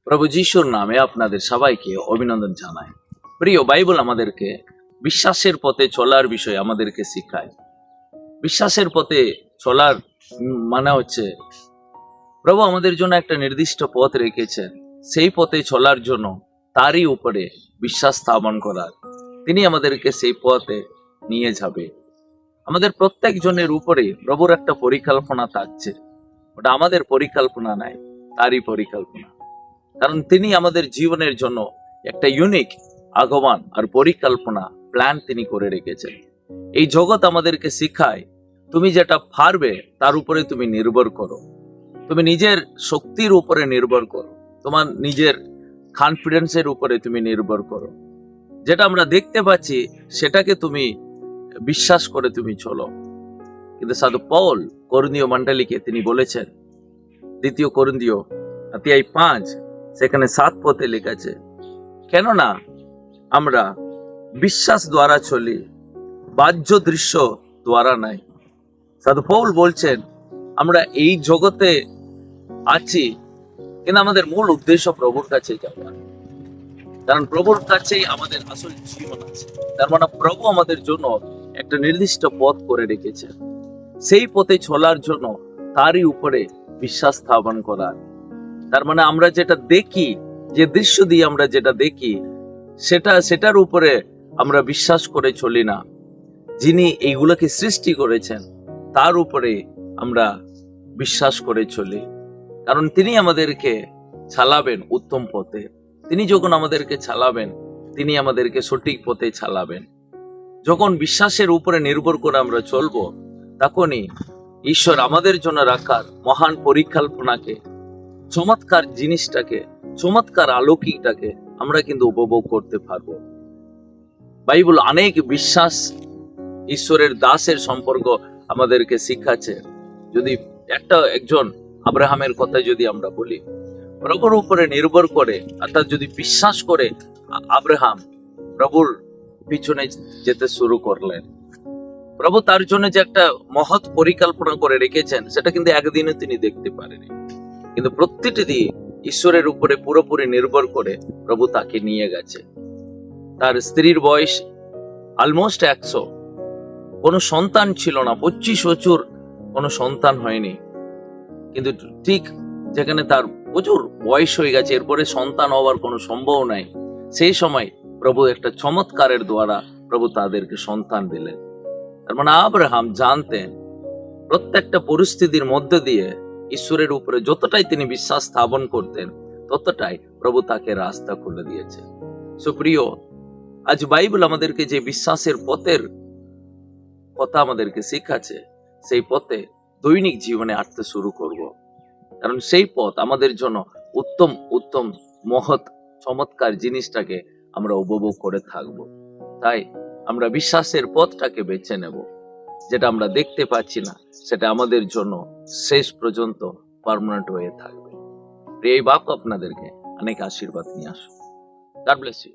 প্রভু যিশুর নামে আপনাদের সবাইকে অভিনন্দন জানাই। প্রিয়, বাইবেল আমাদেরকে বিশ্বাসের পথে চলার বিষয়ে আমাদেরকে শিখায়। বিশ্বাসের পথে চলার মানে হচ্ছে প্রভু আমাদের জন্য একটা নির্দিষ্ট পথ রেখেছেন, সেই পথে চলার জন্য তারই উপরে বিশ্বাস স্থাপন করার। তিনি আমাদেরকে সেই পথে নিয়ে যাবে। আমাদের প্রত্যেক জনের উপরে প্রভুর একটা পরিকল্পনা থাকছে। ওটা আমাদের পরিকল্পনা নাই, তারই পরিকল্পনা। কারণ তিনি আমাদের জীবনের জন্য একটা ইউনিক আগমন আর পরিকল্পনা প্ল্যান তিনি করে রেখেছেন। এই জগৎ আমাদেরকে শিখায় তুমি যেটা পারবে তার উপরে তুমি নির্ভর করো, তুমি নিজের শক্তির উপরে নির্ভর করো, তোমার নিজের কনফিডেন্সের উপরে তুমি নির্ভর করো। যেটা আমরা দেখতে পাচ্ছি সেটাকে তুমি বিশ্বাস করে তুমি চলো। কিন্তু সাধু পৌল করুন্থীয় মণ্ডলীকে তিনি বলেছেন, 2 করুন্থীয় অধ্যায় 5 সেখানে 7 পদে লেখা আছে, কেননা আমরা বিশ্বাস দ্বারা চলি, বাহ্য দৃশ্য দ্বারা নাই। সাধু পৌল বলছেন আমরা এই জগতে আছি, কিন্তু আমাদের মূল উদ্দেশ্য প্রভুর কাছে যাওয়া। কারণ প্রভুর কাছেই আমাদের আসল জীবন আছে। তার মানে প্রভু আমাদের জন্য একটা নির্দিষ্ট পথ করে রেখেছেন, সেই পথে চলার জন্য তারই উপরে বিশ্বাস স্থাপন করার। তার মানে আমরা যেটা দেখি, যে দৃশ্য দিয়ে আমরা যেটা দেখি, সেটার উপরে আমরা বিশ্বাস করে চলি না। যিনি এইগুলোকে সৃষ্টি করেছেন তার উপরে আমরা বিশ্বাস করে চলি। কারণ তিনি আমাদেরকে চালাবেন উত্তম পথে। তিনি যখন আমাদেরকে চালাবেন, তিনি আমাদেরকে সঠিক পথে চালাবেন। যখন বিশ্বাসের উপরে নির্ভর করে আমরা চলবো, তখনই ঈশ্বর আমাদের জন্য রাখার মহান পরিকল্পনাকে, চমৎকার জিনিসটাকে, চমৎকার আলৌকিকটাকে আমরা কিন্তু উপভোগ করতে পারবো। বাইবেল অনেক বিশ্বাস ঈশ্বরের দাসের সম্পর্ক আমাদেরকে শিখাচ্ছে। যদি একজন আব্রাহামের কথা যদি আমরা বলি, প্রভুর উপরে নির্ভর করে, অর্থাৎ যদি বিশ্বাস করে আব্রাহাম প্রভুর পিছনে যেতে শুরু করলেন, প্রভু তার জন্য যে একটা মহৎ পরিকল্পনা করে রেখেছেন সেটা কিন্তু একদিনে তিনি দেখতে পারেনি। কিন্তু প্রত্যেকটি দিয়ে ঈশ্বরের উপরে পুরোপুরি নির্ভর করে প্রভু তাকে নিয়ে গেছে। তার স্ত্রীর বয়স অলমোস্ট 100, কোনো সন্তান ছিল না, 25 বছর কোনো সন্তান হয়নি। কিন্তু ঠিক যেখানে তার প্রচুর বয়স হয়ে গেছে, এরপরে সন্তান হওয়ার কোনো সম্ভব নাই, সেই সময় প্রভু একটা চমৎকারের দ্বারা প্রভু তাদেরকে সন্তান দিলেন। তার মানে আব্রাহাম জানতেন প্রত্যেকটা পরিস্থিতির মধ্যে দিয়ে ঈশ্বরের উপরে যতটাই তিনি বিশ্বাস স্থাপন করতেন, ততটাই প্রভু তাকে রাস্তা খুলে দিয়েছে। সুপ্রিয়, আজ বাইবেল আমাদেরকে যে বিশ্বাসের পথের কথা আমাদেরকে শিখাচ্ছে, সেই পথে দৈনিক জীবনে হাঁটতে শুরু করব। কারণ সেই পথ আমাদের জন্য উত্তম উত্তম মহৎ চমৎকার জিনিসটাকে আমরা উপভোগ করে থাকব। তাই আমরা বিশ্বাসের পথটাকে বেছে নেব। যেটা আমরা দেখতে পাচ্ছি না, সেটা আমাদের জন্য শেষ পর্যন্ত পার্মানেন্ট হয়ে থাকবে। এই বাপ আপনাদেরকে অনেক আশীর্বাদ নিয়ে আসুন। God bless you.